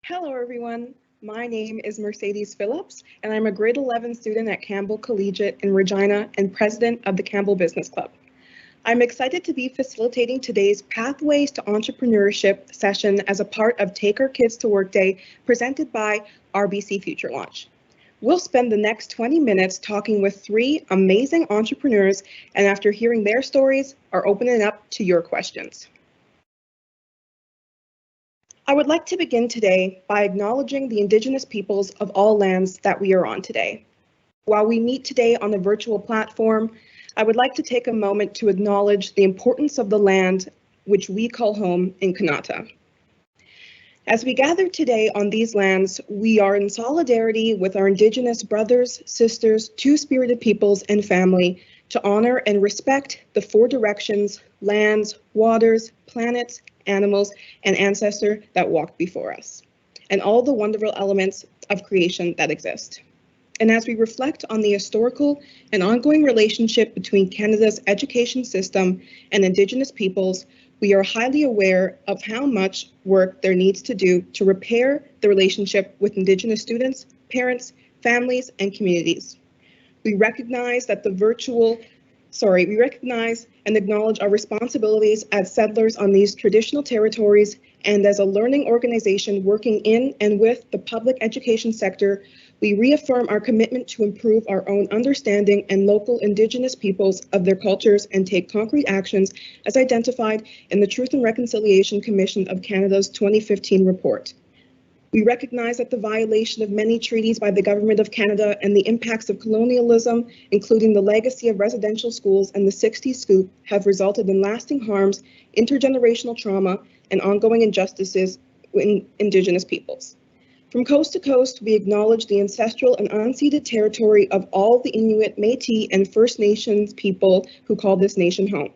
Hello, everyone. My name is Mercedes Phillips, and I'm a grade 11 student at Campbell Collegiate in Regina and president of the Campbell Business Club. I'm excited to be facilitating today's Pathways to Entrepreneurship session as a part of Take Our Kids to Work Day presented by RBC Future Launch. We'll spend the next 20 minutes talking with 3 amazing entrepreneurs, and after hearing their stories, are opening up to your questions. I would like to begin today by acknowledging the Indigenous peoples of all lands that we are on today. While we meet today on a virtual platform, I would like to take a moment to acknowledge the importance of the land which we call home in Kanata. As we gather today on these lands, we are in solidarity with our Indigenous brothers, sisters, two-spirited peoples, and family to honor and respect the 4 directions, lands, waters, planets, animals, and ancestors that walked before us, and all the wonderful elements of creation that exist. And as we reflect on the historical and ongoing relationship between Canada's education system and Indigenous peoples, we are highly aware of how much work there needs to do to repair the relationship with Indigenous students, parents, families, and communities. We recognize and acknowledge our responsibilities as settlers on these traditional territories, and as a learning organization working in and with the public education sector, we reaffirm our commitment to improve our own understanding and local Indigenous peoples of their cultures and take concrete actions as identified in the Truth and Reconciliation Commission of Canada's 2015 report. We recognize that the violation of many treaties by the Government of Canada and the impacts of colonialism, including the legacy of residential schools and the 60s scoop, have resulted in lasting harms, intergenerational trauma, and ongoing injustices in Indigenous peoples. From coast to coast, we acknowledge the ancestral and unceded territory of all the Inuit, Métis, and First Nations people who call this nation home.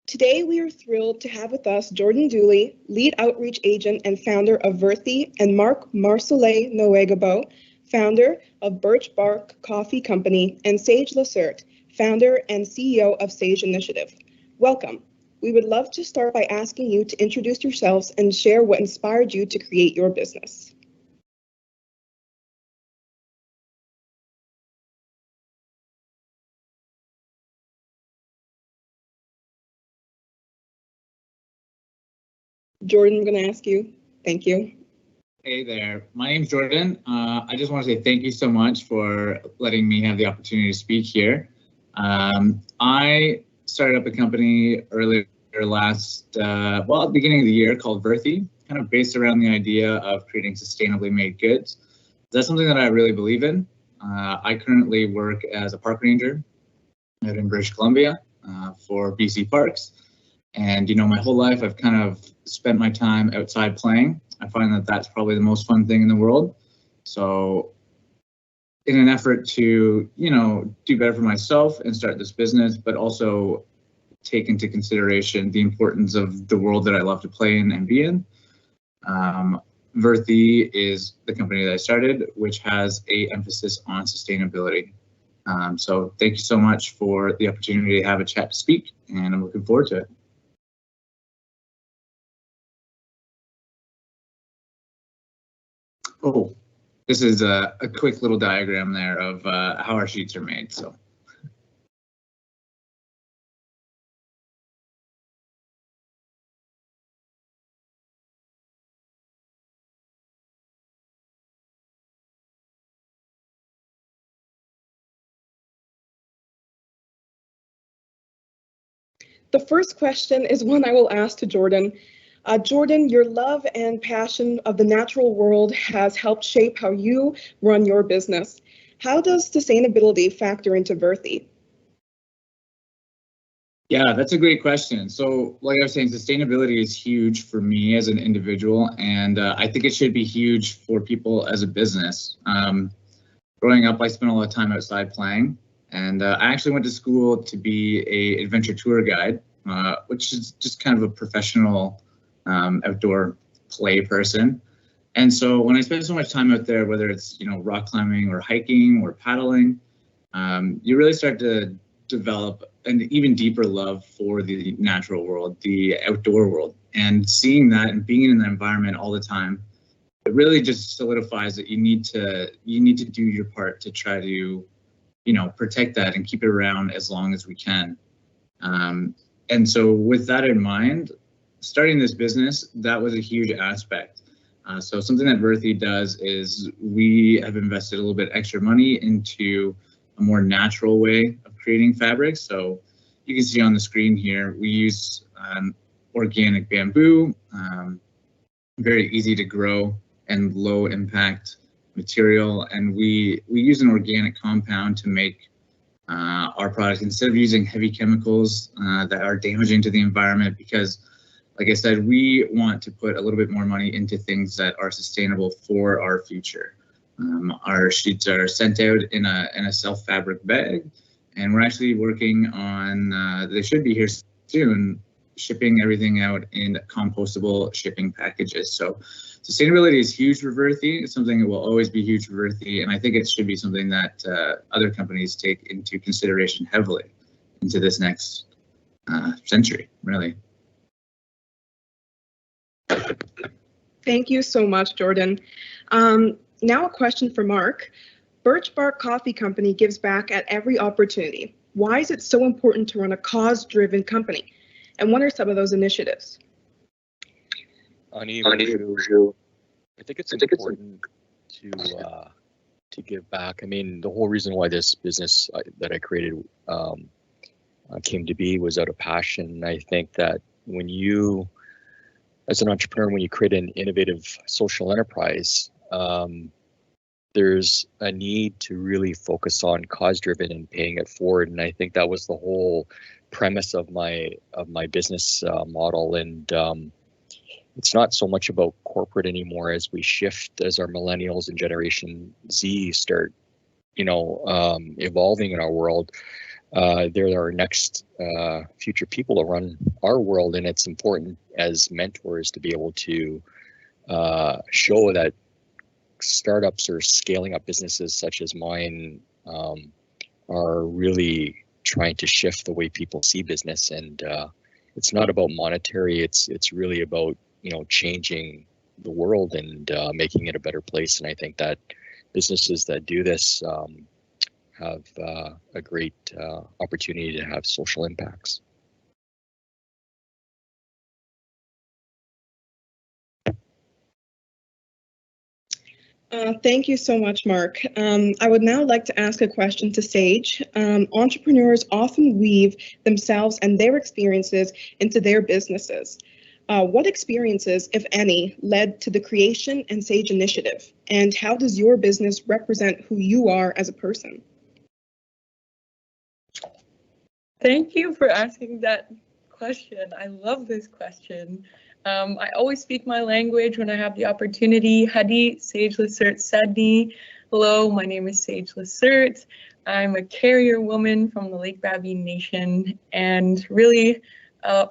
Today, we are thrilled to have with us Jordan Dooley, lead outreach agent and founder of Verthi, and Mark Marcellet Noegabo, founder of Birch Bark Coffee Company, and Sage Lacerte, founder and CEO of Sage Initiative. Welcome. We would love to start by asking you to introduce yourselves and share what inspired you to create your business. Jordan, I'm going to ask you. Thank you. Hey there, my name's Jordan. I just want to say thank you so much for letting me have the opportunity to speak here. I started up a company earlier at the beginning of the year called Verthi, kind of based around the idea of creating sustainably made goods. That's something that I really believe in. I currently work as a park ranger out in British Columbia for BC Parks. And, my whole life I've kind of spent my time outside playing. I find that that's probably the most fun thing in the world. So in an effort to, do better for myself and start this business, but also take into consideration the importance of the world that I love to play in and be in. Verthi is the company that I started, which has an emphasis on sustainability. So thank you so much for the opportunity to have a chat to speak, and I'm looking forward to it. Oh, this is a quick little diagram there of how our sheets are made. So. The first question is one I will ask to Jordan. Jordan, your love and passion of the natural world has helped shape how you run your business. How does sustainability factor into Verthi? Yeah, that's a great question. So like I was saying, sustainability is huge for me as an individual, and I think it should be huge for people as a business. Growing up, I spent a lot of time outside playing, and I actually went to school to be an adventure tour guide, which is just kind of a professional outdoor play person. And so when I spend so much time out there, whether it's rock climbing or hiking or paddling, you really start to develop an even deeper love for the natural world, the outdoor world, and seeing that and being in that environment all the time, it really just solidifies that you need to do your part to try to protect that and keep it around as long as we can. And so with that in mind, starting this business, that was a huge aspect. So something that Verthi does is we have invested a little bit extra money into a more natural way of creating fabrics. So you can see on the screen here, we use organic bamboo, very easy to grow and low impact material. And we use an organic compound to make our product instead of using heavy chemicals that are damaging to the environment, because like I said, we want to put a little bit more money into things that are sustainable for our future. Our sheets are sent out in a self-fabric bag, and we're actually working on, they should be here soon, shipping everything out in compostable shipping packages. So sustainability is huge for Verthi. It's something that will always be huge for Verthi, and I think it should be something that other companies take into consideration heavily into this next century, really. Thank you so much, Jordan. Now a question for Mark. Birch Bark Coffee Company gives back at every opportunity. Why is it so important to run a cause-driven company? And what are some of those initiatives? I think it's important to give back. I mean, the whole reason why this business that I created came to be was out of passion. I think that when you, as an entrepreneur, when you create an innovative social enterprise, there's a need to really focus on cause-driven and paying it forward. And I think that was the whole premise of my business model. And it's not so much about corporate anymore as we shift, as our millennials and Generation Z start, evolving in our world. They're our next future people to run our world, and it's important as mentors to be able to show that startups or scaling up businesses such as mine are really trying to shift the way people see business. And it's not about monetary, it's really about changing the world and making it a better place. And I think that businesses that do this have a great opportunity to have social impacts. Thank you so much, Mark. I would now like to ask a question to Sage. Entrepreneurs often weave themselves and their experiences into their businesses. What experiences, if any, led to the creation and Sage initiative? And how does your business represent who you are as a person? Thank you for asking that question. I love this question. I always speak my language when I have the opportunity. Hadi, Sage Lacert Sadni. Hello, my name is Sage Lacert. I'm a carrier woman from the Lake Babine Nation, and really,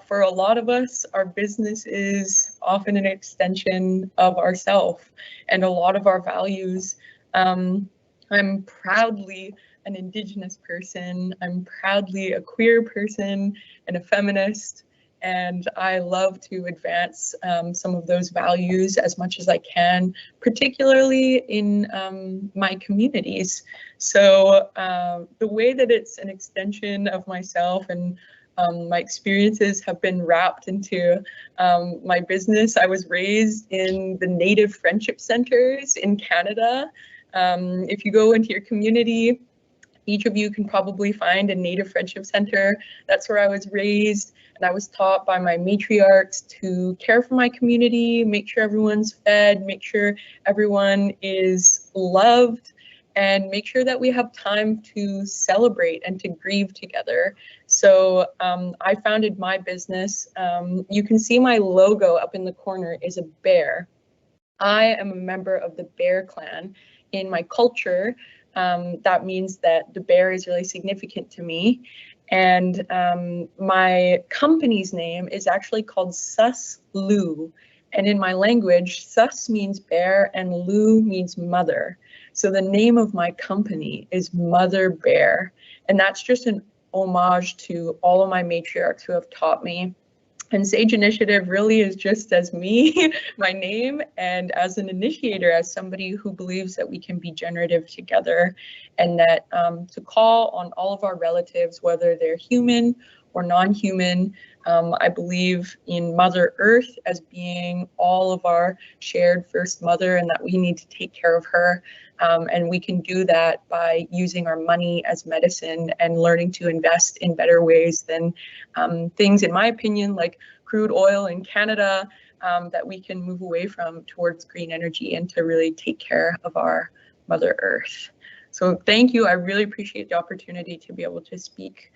for a lot of us, our business is often an extension of ourself and a lot of our values. I'm proudly an Indigenous person. I'm proudly a queer person and a feminist. And I love to advance some of those values as much as I can, particularly in my communities. So the way that it's an extension of myself and my experiences have been wrapped into my business. I was raised in the Native Friendship Centers in Canada. If you go into your community, each of you can probably find a Native Friendship Center. That's where I was raised, and I was taught by my matriarchs to care for my community, make sure everyone's fed, make sure everyone is loved, and make sure that we have time to celebrate and to grieve together. So I founded my business. You can see my logo up in the corner is a bear. I am a member of the Bear Clan. In my culture, that means that the bear is really significant to me. And my company's name is actually called Sus Lu. And in my language, sus means bear and lu means mother. So the name of my company is Mother Bear. And that's just an homage to all of my matriarchs who have taught me. And Sage Initiative really is just as me, my name, and as an initiator, as somebody who believes that we can be generative together, and that to call on all of our relatives, whether they're human or non-human. I believe in Mother Earth as being all of our shared first mother, and that we need to take care of her. And we can do that by using our money as medicine and learning to invest in better ways than things, in my opinion, like crude oil in Canada, that we can move away from towards green energy and to really take care of our Mother Earth. So thank you. I really appreciate the opportunity to be able to speak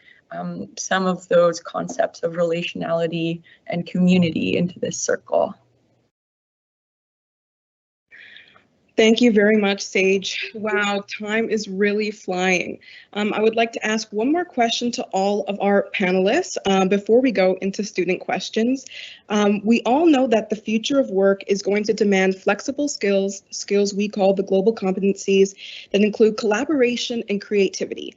some of those concepts of relationality and community into this circle. Thank you very much, Sage. Wow, time is really flying. I would like to ask one more question to all of our panelists before we go into student questions. We all know that the future of work is going to demand flexible skills we call the global competencies that include collaboration and creativity.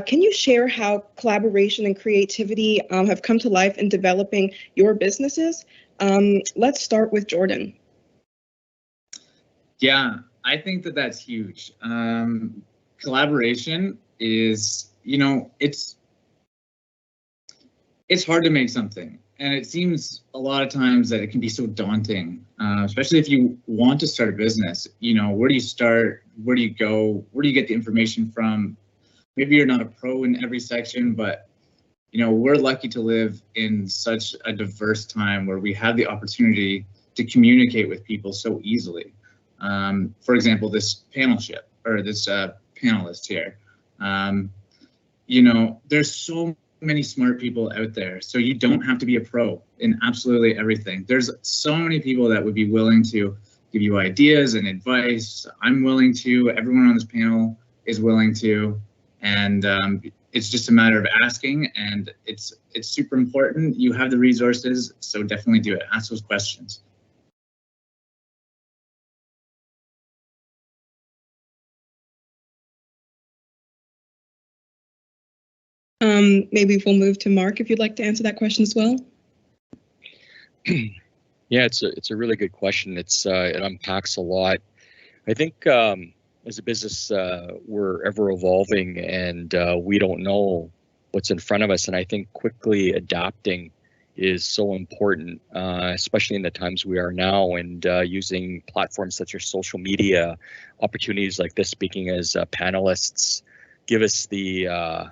Can you share how collaboration and creativity have come to life in developing your businesses? Let's start with Jordan. Yeah, I think that that's huge. Collaboration is, you know, it's hard to make something, and it seems a lot of times that it can be so daunting, especially if you want to start a business. You know, where do you start? Where do you go? Where do you get the information from? Maybe you're not a pro in every section, but you know, we're lucky to live in such a diverse time where we have the opportunity to communicate with people so easily. For example, this panelship, or this panelist here, you know, there's so many smart people out there, so you don't have to be a pro in absolutely everything. There's so many people that would be willing to give you ideas and advice. I'm willing to, everyone on this panel is willing to, and it's just a matter of asking, and it's super important. You have the resources, so definitely do it. Ask those questions. Maybe we'll move to Mark if you'd like to answer that question as well. Yeah, it's a really good question. It unpacks a lot. I think as a business, we're ever evolving, and we don't know what's in front of us. And I think quickly adapting is so important, especially in the times we are now, and using platforms such as social media, opportunities like this, speaking as panelists, give us the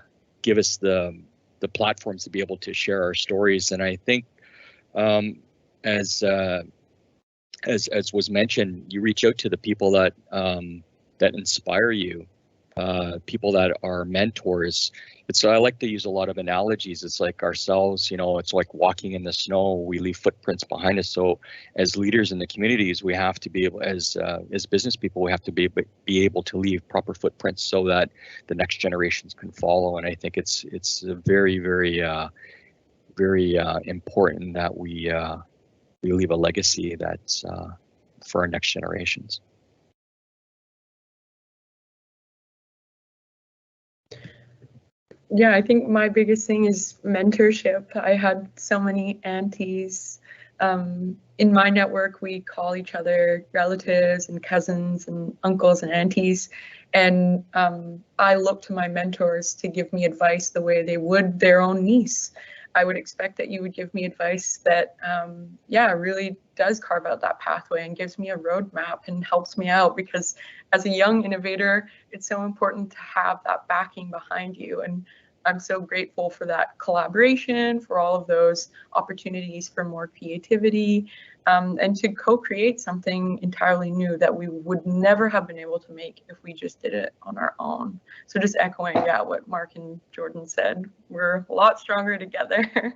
platforms to be able to share our stories. And I think as was mentioned, you reach out to the people that that inspire you, people that are mentors. So I like to use a lot of analogies. It's like ourselves, you know, it's like walking in the snow. We leave footprints behind us. So as leaders in the communities, we have to be able, as business people, we have to be able to leave proper footprints so that the next generations can follow. And I think it's very, very, very important that we leave a legacy that's for our next generations. Yeah, I think my biggest thing is mentorship. I had so many aunties. In my network, we call each other relatives and cousins and uncles and aunties. And I look to my mentors to give me advice the way they would their own niece. I would expect that you would give me advice that, really does carve out that pathway and gives me a roadmap and helps me out, because as a young innovator, it's so important to have that backing behind you. And I'm so grateful for that collaboration, for all of those opportunities for more creativity, and to co-create something entirely new that we would never have been able to make if we just did it on our own. So just echoing, what Mark and Jordan said, we're a lot stronger together.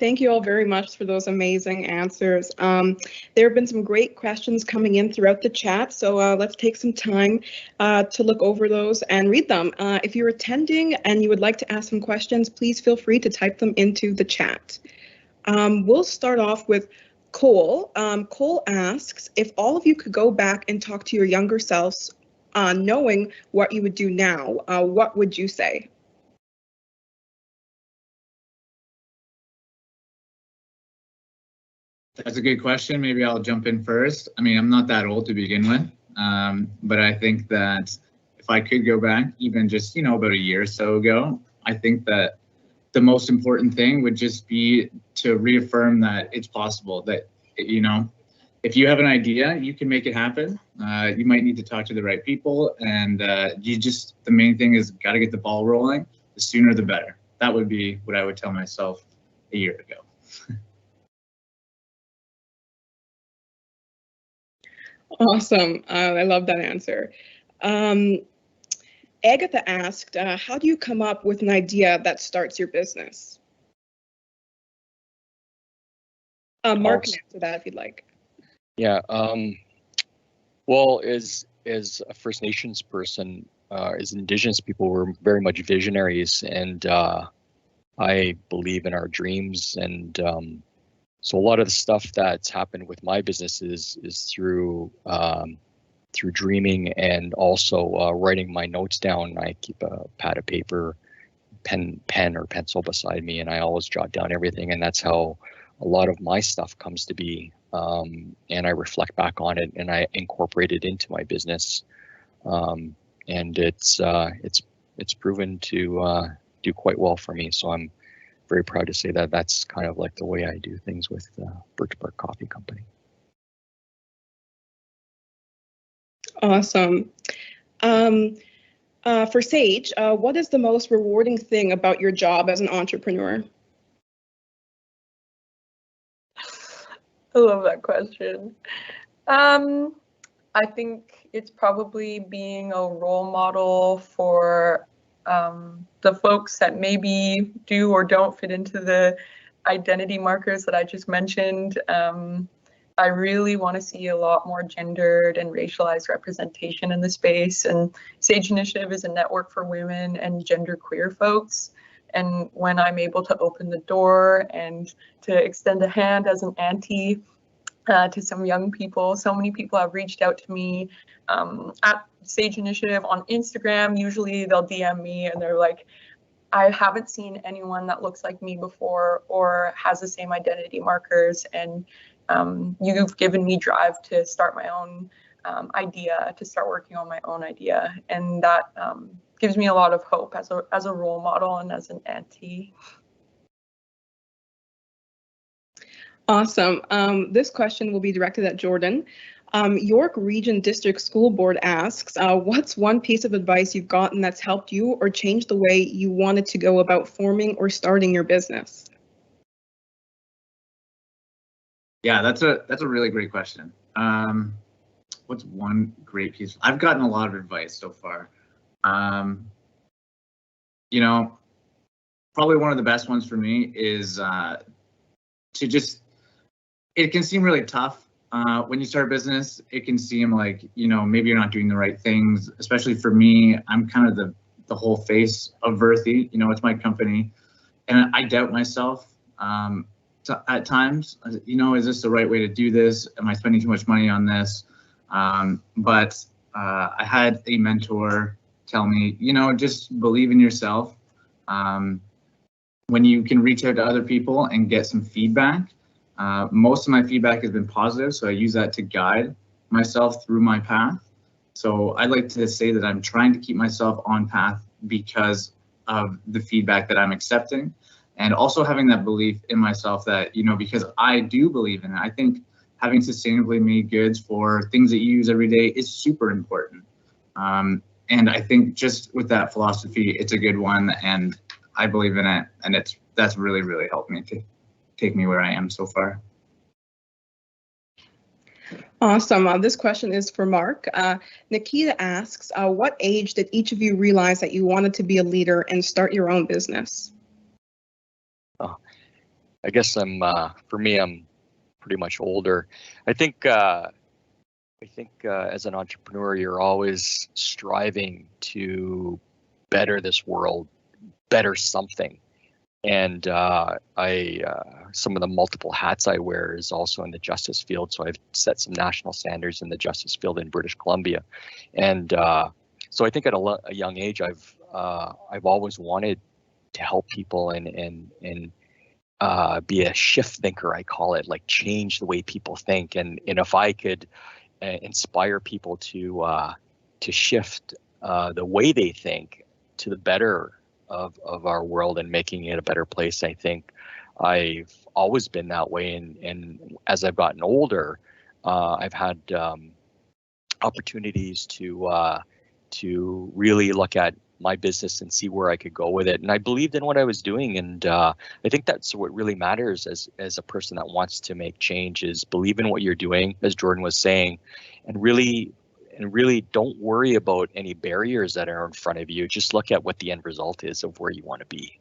Thank you all very much for those amazing answers. There have been some great questions coming in throughout the chat, so let's take some time to look over those and read them. If you're attending and you would like to ask some questions, please feel free to type them into the chat. We'll start off with Cole. Cole asks, if all of you could go back and talk to your younger selves, knowing what you would do now, what would you say? That's a good question. Maybe I'll jump in first. I mean, I'm not that old to begin with, but I think that if I could go back, even just, about a year or so ago, I think that the most important thing would just be to reaffirm that it's possible, that, if you have an idea, you can make it happen. You might need to talk to the right people, and the main thing is got to get the ball rolling. The sooner the better. That would be what I would tell myself a year ago. Awesome. I love that answer. Agatha asked, how do you come up with an idea that starts your business? Mark can answer that if you'd like. Yeah. Well, as a First Nations person, as Indigenous people, we're very much visionaries, and I believe in our dreams, and so a lot of the stuff that's happened with my business is through dreaming, and also writing my notes down. I keep a pad of paper, pen or pencil beside me, and I always jot down everything, and that's how a lot of my stuff comes to be. And I reflect back on it, and I incorporate it into my business, and it's proven to do quite well for me. So I'm very proud to say that that's kind of like the way I do things with Birch Bark Coffee Company. Awesome. For Sage, what is the most rewarding thing about your job as an entrepreneur? I love that question. I think it's probably being a role model for the folks that maybe do or don't fit into the identity markers that I just mentioned. I really want to see a lot more gendered and racialized representation in the space, and Sage Initiative is a network for women and genderqueer folks. And when I'm able to open the door and to extend a hand as an auntie to some young people, so many people have reached out to me at Sage Initiative on Instagram. Usually they'll DM me and they're like, I haven't seen anyone that looks like me before or has the same identity markers, and you've given me drive to start my own idea, to start working on my own idea. And that gives me a lot of hope as a role model and as an auntie. Awesome. This question will be directed at Jordan. York Region District School Board asks, what's one piece of advice you've gotten that's helped you or changed the way you wanted to go about forming or starting your business? Yeah, that's a really great question. What's one great piece? I've gotten a lot of advice so far. Probably one of the best ones for me is to just, it can seem really tough when you start a business. It can seem like, maybe you're not doing the right things, especially for me. I'm kind of the whole face of Verthy, it's my company, and I doubt myself at times. Is this the right way to do this? Am I spending too much money on this? But I had a mentor tell me, just believe in yourself. When you can reach out to other people and get some feedback, most of my feedback has been positive, so I use that to guide myself through my path. So I'd like to say that I'm trying to keep myself on path because of the feedback that I'm accepting, and also having that belief in myself that, because I do believe in it. I think having sustainably made goods for things that you use every day is super important. And I think just with that philosophy, it's a good one, and I believe in it, and that's really, really helped me to take me where I am so far. Awesome. This question is for Mark. Nikita asks, what age did each of you realize that you wanted to be a leader and start your own business? Oh, I guess I'm pretty much older. I think as an entrepreneur, you're always striving to better this world, better something. And some of the multiple hats I wear is also in the justice field. So I've set some national standards in the justice field in British Columbia, and so I think at a young age I've always wanted to help people and be a shift thinker, I call it, like change the way people think, and if I could inspire people to shift the way they think to the better of our world and making it a better place. I think I've always been that way, and as I've gotten older, I've had opportunities to really look at my business and see where I could go with it. And I believed in what I was doing, and I think that's what really matters as a person that wants to make change, is believe in what you're doing, as Jordan was saying, and really don't worry about any barriers that are in front of you. Just look at what the end result is of where you want to be.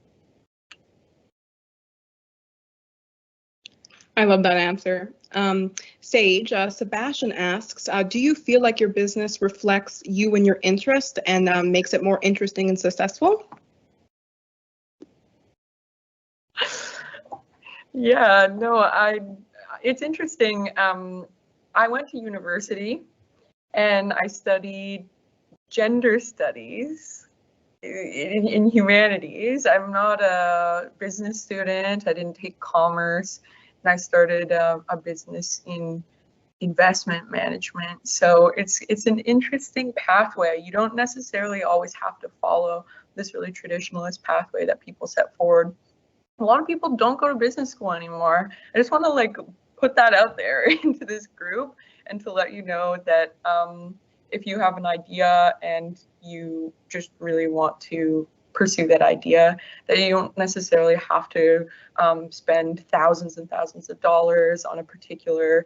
I love that answer. Sage, Sebastian asks, do you feel like your business reflects you and your interest and makes it more interesting and successful? Yeah, no, it's interesting. I went to university and I studied gender studies in humanities. I'm not a business student. I didn't take commerce. And I started a business in investment management. So it's an interesting pathway. You don't necessarily always have to follow this really traditionalist pathway that people set forward. A lot of people don't go to business school anymore. I just want to put that out there into this group and to let you know that if you have an idea and you just really want to pursue that idea, that you don't necessarily have to spend thousands and thousands of dollars on a particular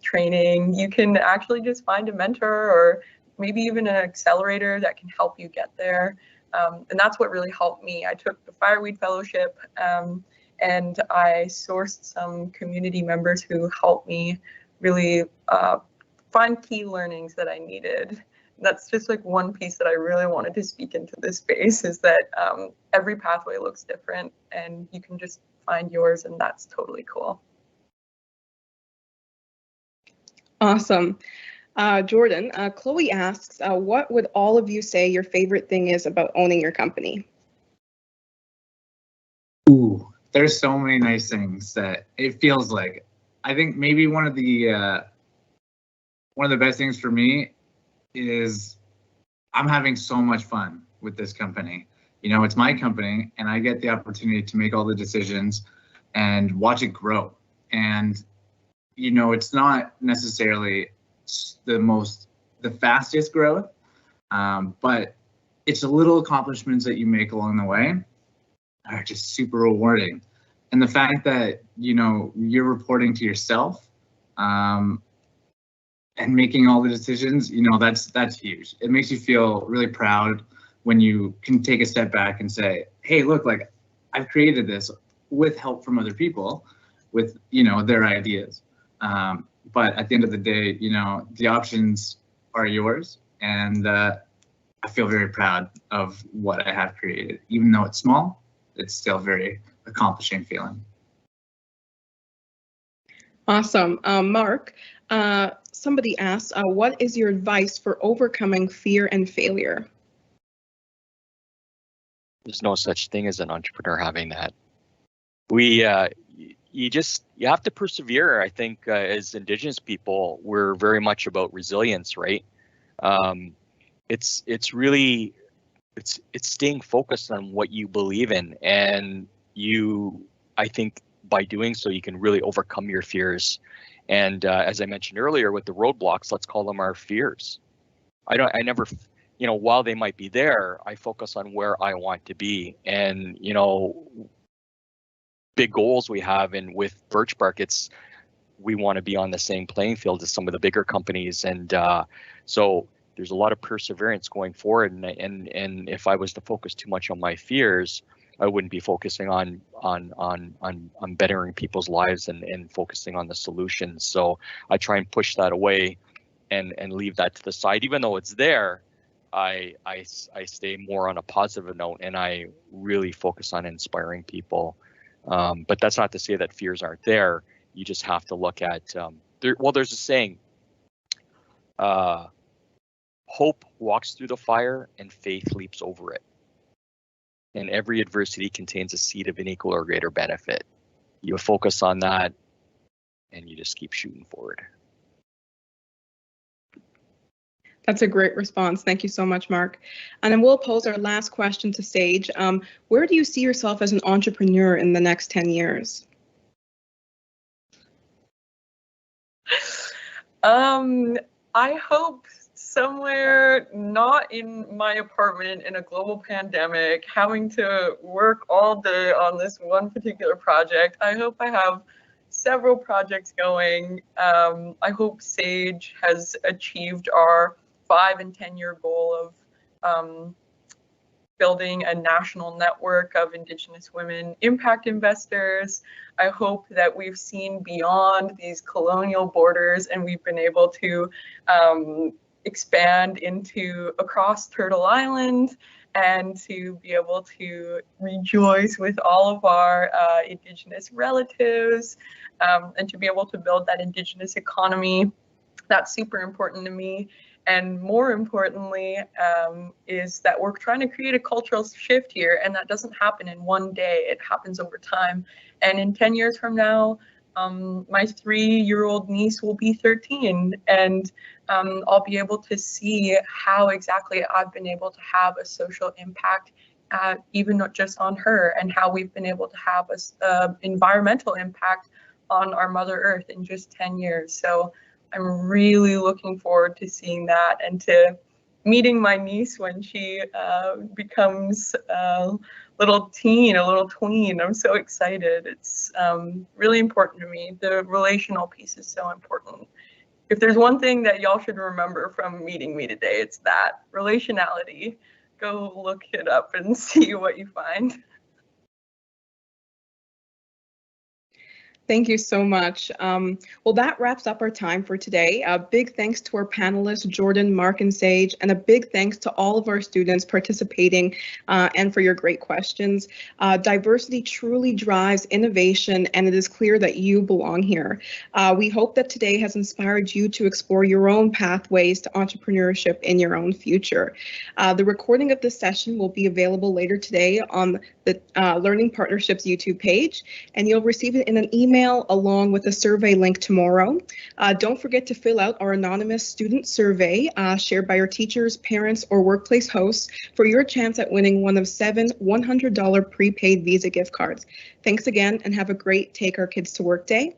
training. You can actually just find a mentor or maybe even an accelerator that can help you get there. And that's what really helped me. I took the Fireweed Fellowship and I sourced some community members who helped me really find key learnings that I needed. That's just one piece that I really wanted to speak into this space, is that every pathway looks different and you can just find yours, and that's totally cool. Awesome. Jordan, Chloe asks, what would all of you say your favorite thing is about owning your company? Ooh, there's so many nice things that it feels like. I think maybe one of the best things for me is I'm having so much fun with this company. You know, it's my company and I get the opportunity to make all the decisions and watch it grow. And, you know, it's not necessarily the fastest growth, but it's the little accomplishments that you make along the way are just super rewarding. And the fact that, you know, you're reporting to yourself, and making all the decisions, you know, that's huge. It makes you feel really proud when you can take a step back and say, hey, look, I've created this with help from other people, with, you know, their ideas. But at the end of the day, you know, the options are yours, and I feel very proud of what I have created. Even though it's small, it's still very accomplishing feeling. Awesome. Mark, somebody asked, what is your advice for overcoming fear and failure? There's no such thing as an entrepreneur having that. You have to persevere. I think as Indigenous people, we're very much about resilience, right? It's staying focused on what you believe in, and I think by doing so, you can really overcome your fears. And as I mentioned earlier, with the roadblocks, let's call them our fears. I never, you know, while they might be there, I focus on where I want to be. And, you know, big goals we have, and with Birchbark, we want to be on the same playing field as some of the bigger companies. And so there's a lot of perseverance going forward. And if I was to focus too much on my fears, I wouldn't be focusing on bettering people's lives and focusing on the solutions. So I try and push that away and leave that to the side, even though it's there. I stay more on a positive note, and I really focus on inspiring people. But that's not to say that fears aren't there. You just have to look at, there's a saying, hope walks through the fire and faith leaps over it. And every adversity contains a seed of an equal or greater benefit. You focus on that and you just keep shooting forward. That's a great response. Thank you so much, Mark. And then we'll pose our last question to Sage. Where do you see yourself as an entrepreneur in the next 10 years? I hope somewhere not in my apartment in a global pandemic, having to work all day on this one particular project. I hope I have several projects going. I hope Sage has achieved our 5 and 10-year goal of building a national network of Indigenous women impact investors. I hope that we've seen beyond these colonial borders and we've been able to expand into across Turtle Island and to be able to rejoice with all of our Indigenous relatives and to be able to build that Indigenous economy. That's super important to me. And more importantly, is that we're trying to create a cultural shift here, and that doesn't happen in one day. It happens over time. And in 10 years from now, my 3-year-old niece will be 13, and I'll be able to see how exactly I've been able to have a social impact, even not just on her, and how we've been able to have an environmental impact on our Mother Earth in just 10 years. So I'm really looking forward to seeing that and to meeting my niece when she becomes a little teen, a little tween. I'm so excited. It's really important to me. The relational piece is so important. If there's one thing that y'all should remember from meeting me today, it's that relationality. Go look it up and see what you find. Thank you so much. Well, that wraps up our time for today. A big thanks to our panelists, Jordan, Mark, and Sage, and a big thanks to all of our students participating and for your great questions. Diversity truly drives innovation, and it is clear that you belong here. We hope that today has inspired you to explore your own pathways to entrepreneurship in your own future. The recording of this session will be available later today on the Learning Partnerships YouTube page, and you'll receive it in an email along with a survey link tomorrow. Don't forget to fill out our anonymous student survey shared by your teachers, parents, or workplace hosts for your chance at winning one of 7 $100 prepaid Visa gift cards. Thanks again, and have a great Take Our Kids to Work day.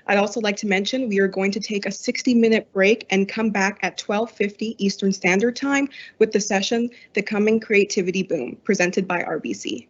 I'd also like to mention we are going to take a 60-minute break and come back at 12:50 Eastern Standard Time with the session, The Coming Creativity Boom, presented by RBC.